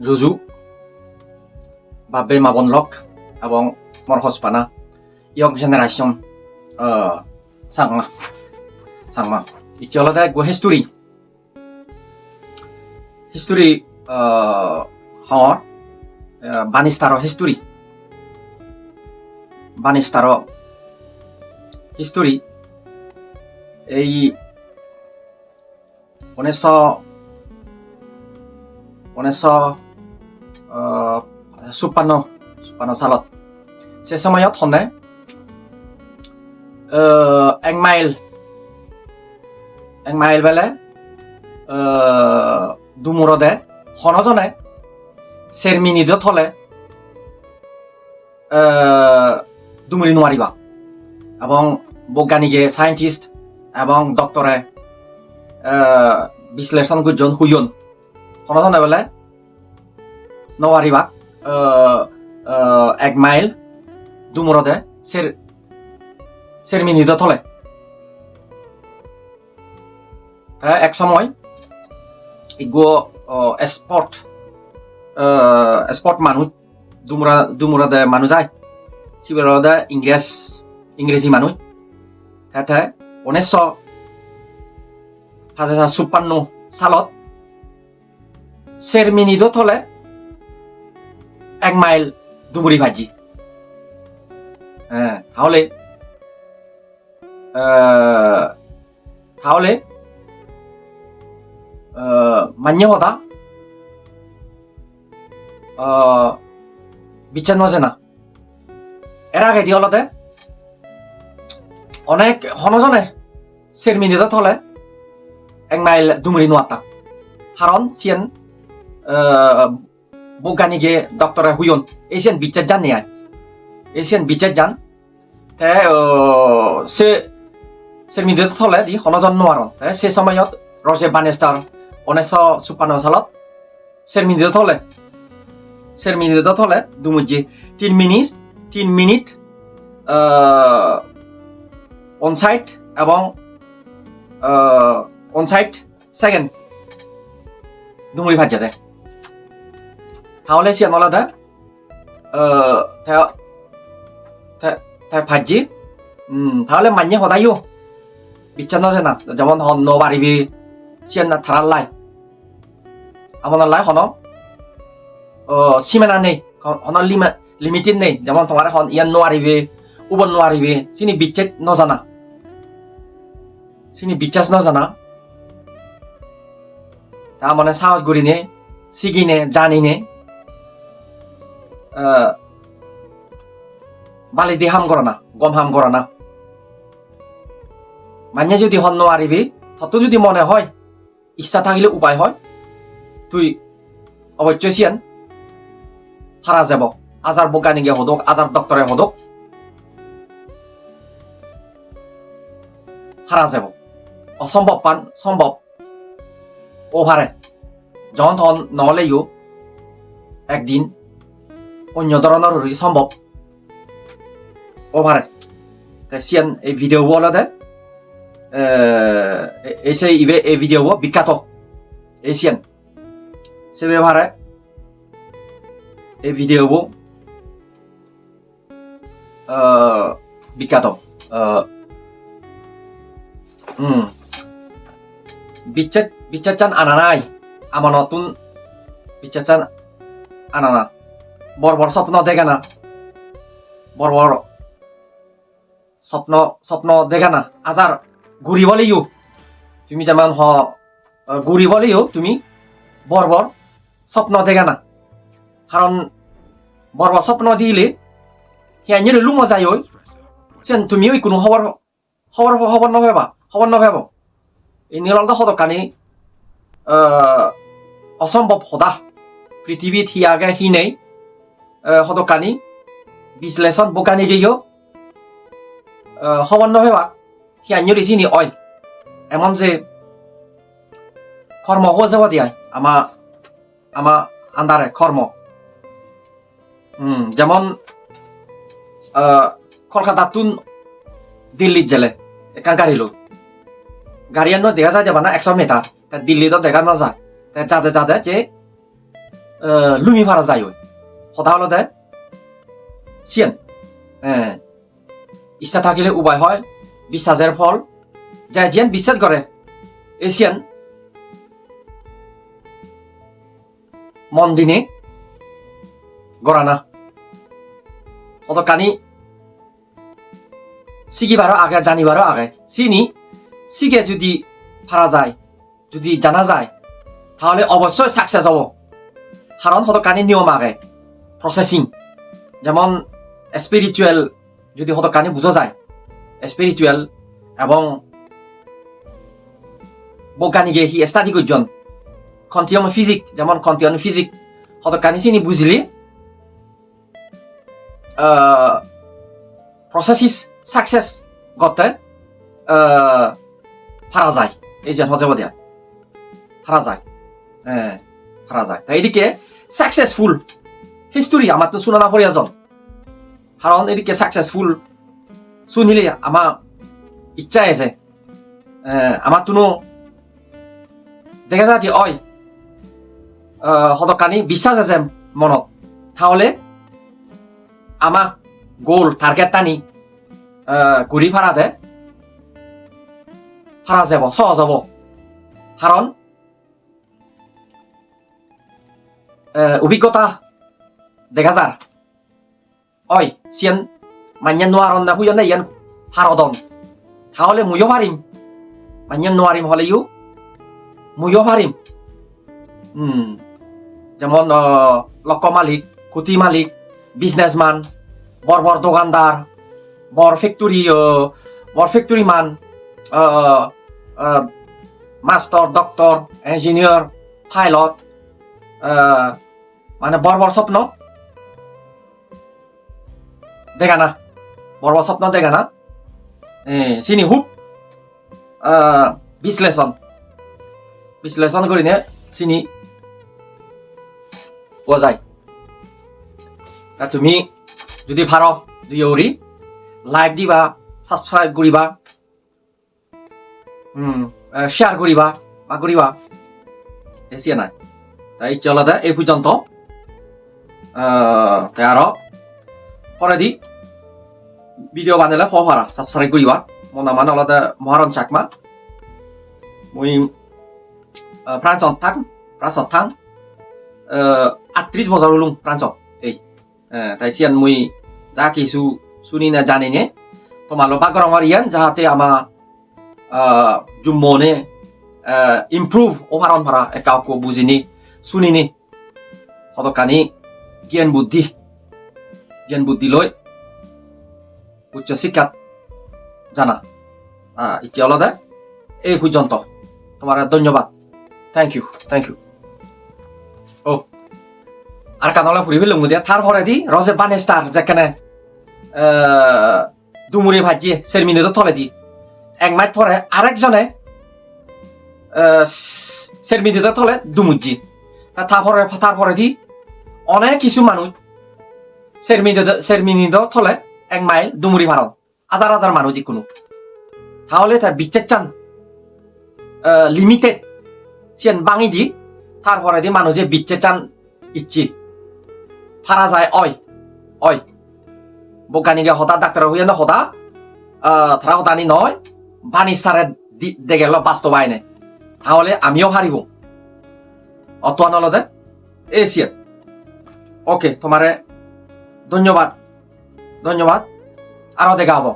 Ruju Babe Mabonlok এবং Morhospana Young Generation Sangma Icholoda go history Hor Banistaro history এই 1956 সালত সে সময়ত হনে এক মাইল বেলে দুমুরদে হনজনে চেৰমিনিদত হলে দুমুরি নোৱাৰিবা এবং বৈজ্ঞানিকে সায়েন্টিস্ট এবং ডক্টরে বিশ্লেষণ করছেন হুইয়ন হনজনে বেলে নোৱাৰিবা এক মাইল দুমুরদে চেৰমিনিদত হলে এক সময় ইগো স্পট মানুষ দুমুরদে মানুষ যায় সিবেরদে ইংরেজি মানুষ হেতে 1956 সালত চেৰমিনিদত হলে এক মাইল দুমুরি ভাজি তাহলে মান্য হতা বিচার নজেনা এর আগে দিয়ে হলতে অনেক হনজনে চেৰমিনিদত হলে এক মাইল দুমুরি নোয়াতা কারণ সিয়েন বৈজ্ঞানিকে ডক্টরে হুইয়ন এসিয়ান বিচার জান নিয়ে এসিয়ান বিচার জান সে চেৰমিনিদত হলে দি হনজন নোৱাৰন সে সময়ত রজে বানেস্টার 1956 সালত চেৰমিনিদত হলে দুমুজি 3 মিনিট অনসাইট এবং অনসাইট সেকেন্ড দুমুরি ভাজা দেয় তাহলে সে নলাদা ভাজি তাহলে মান্য হদাইও বিচার নজেনা যেমন হন নবারিবি সিয়ান না থারাল্লাই আপনার হন সীমানা নেই হন লিমিটেড নেই যেমন তোমার হন ইয়ান নোৱাৰিবি উবন নোৱাৰিবি সিনি বিশ্বাস নজানা তার মানে সাহস করিনে শিখিনে জানিনে বালি দিয়ে হাম করে না গম হাম করে না মানে যদি হন নোৱাৰিবি তত যদি মনে হয় ইচ্ছা থাকিলে উপায় হয় তুই অবশ্যই সিয়ান হারা যাব আজার বৈজ্ঞানিকে হদক আজার ডক্টরে হদক হারা যাব অসম্ভব পান সম্ভব ওভারে যখন তখন নহলেও একদিন অন্য ধরনের সম্ভব ওভারে সিয়ান এই ভিডিও বলতে এই ভিডিও বিখ্যাত এশিয়ান সে ব্যবহারে এই ভিডিও বিখ্যাত বিচার চান আনা নাই আমার নতুন বিচার চান আনা না বড় স্বপ্ন দেখে না বড় স্বপ্ন দেখে না আজার ঘুরি বলেও তুমি যেমন ঘুরি বলেও তুমি বড় স্বপ্ন দেখে না কারণ বড় স্বপ্ন দিলে হিয়ানি লুমো যায় সেন তুমি ওই কোনো খবর নভেব এই নিরলদা হদকানি অসম্ভব হদা পৃথিবীত হিয়াগে হি নেই হদকানি বিশ্লেষণ বৈজ্ঞানিক গিয়েও খবর নভেবা হিয়ানি রিসিনি অয় এমন যে কর্ম হয়ে যাব দিয়া আমা আন্দারে কর্ম যেমন কলকাতা তুন দিল্লিত জেলে একান গাড়ি লো গাড়িয়ান দেখা যায় যাবা না 100 মিটার দিল্লি তো দেখা না যায় যাতে যে লুমি ফারা যায় কথা হলো দে সিয়ান ইচ্ছা থাকিলে উপায় হয় বিশ্বাসের ফল যা যেন বিশ্বাস করে এশিয়ান মন দিনে গড়ানা কতখানি শিখিবারও আগে জানিবারও আগে চিনি শিখে যদি ফারা যায় যদি জানা যায় তাহলে অবশ্যই সাকসেস হব কারণ কতখানি নিয়ম আগে প্রসেসিং যেমন স্পিরিচুয়াল যদি কতখানি বুঝা যায় স্পিরিচুয়াল এবং বৈজ্ঞানিকে হি স্টাডি করছেন কন্টিয়াম ফিজিক যেমন কন্টিয়াম ফিজিক কতখানি চিনি বুঝলি প্রসেসিস সাকসেস করতে ফারা যায় এই যে হজে দিয়া ফারা যায় ফারা যায় তাই এদিকে সাকসেসফুল হিস্টোরি আমার তো শোনা না প্রয়োজন কারণ এদিকে সাকসেসফুল শুনিলে আমার ইচ্ছা আছে আমার তো দেখা যায় যে ওই হতকানি বিশ্বাস আছে মনত তাহলে আমার গোল টার্গেট টানি ঘুরি ফারাতে ফারা যাব সহজ হব কারণ অভিজ্ঞতা দেখা যার ওই সিয়ান মান্যান নোয়ারন না হুইয়ান ইয়ান ফারদন তাহলে মুইও পারিম মান্যান নোয়ারিম হলেও মুইও পারিম যেমন লক্ষ মালিক কোটি মালিক বিজনেসম্যান বড় বড় দোকানদার বড় ফ্যাক্টরি মান মাস্টার ডক্টর ইঞ্জিনিয়ার পাইলট মানে বড় বড় স্বপ্ন দেখা না বড় বড় স্বপ্ন দেখা না চিনি হুপ বিশ্লেষণ করি নে চিনি পোৱা যায় তুমি যদি পাৰ দুই ওরি লাইক দিবা সাবস্ক্রাইব করিবা শেয়ার করিবা বা করিবা এসিয়া নাই তাই চলতে এই পর্যন্ত তাই আরো পরে দি ভিডিও বানালে পারা সাবস্ক্রাইব করিবা মোৰ নাম অলতে মহাৰণ চাকমা মই ফ্ৰান্সত থাং 38 বছর হলুম ফ্রান্সত এই তাই সিয়ান মই যা কিছু শুনি না জানি নে তোমালো বাগরঙর ইয়ান যাহাতে আমা জুম্মনে ইমপ্রুভ ওভারন ভাড়া কাউকে বুঝিনি শুনিনি কতখানি জ্ঞান বুদ্ধি লৈ উচ্চ শিক্ষাত জানা এতিয়া অলদে এই পর্যন্ত তোমার ধন্যবাদ থ্যাংক ইউ ও আর কানলা ফুরি ফেলুম দিয়া তারপরে দি রজে বানেস্টার যেখানে দুমুরি ভাজিয়ে সেরমিনিতে থলে দি এক মাইট পরে আরেকজনে সেরমিনিতে থলে দুমুজি তারপরে দি অনেক কিছু মানুষ সেরমিনিতে থলে এক মাইল দুমুরি ভারত হাজার মানুষ যিকোনো তাহলে তার বিচার চান লিমিটেড সিয়ান বাঙি দি তারপরে দি মানুষে বিচার চান ইচ্ছি ফারা যায় অয় বৈজ্ঞানিকে হতা ডাক্তার হইয়া না হতা তারা হতানি নয় বানিস্তারে দেখে বাস্তবায়নে তাহলে আমিও হারিব অতোয়ান অলদে এসিয়ান ওকে তোমারে ধন্যবাদ আরো দেখা হব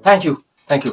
থ্যাংক ইউ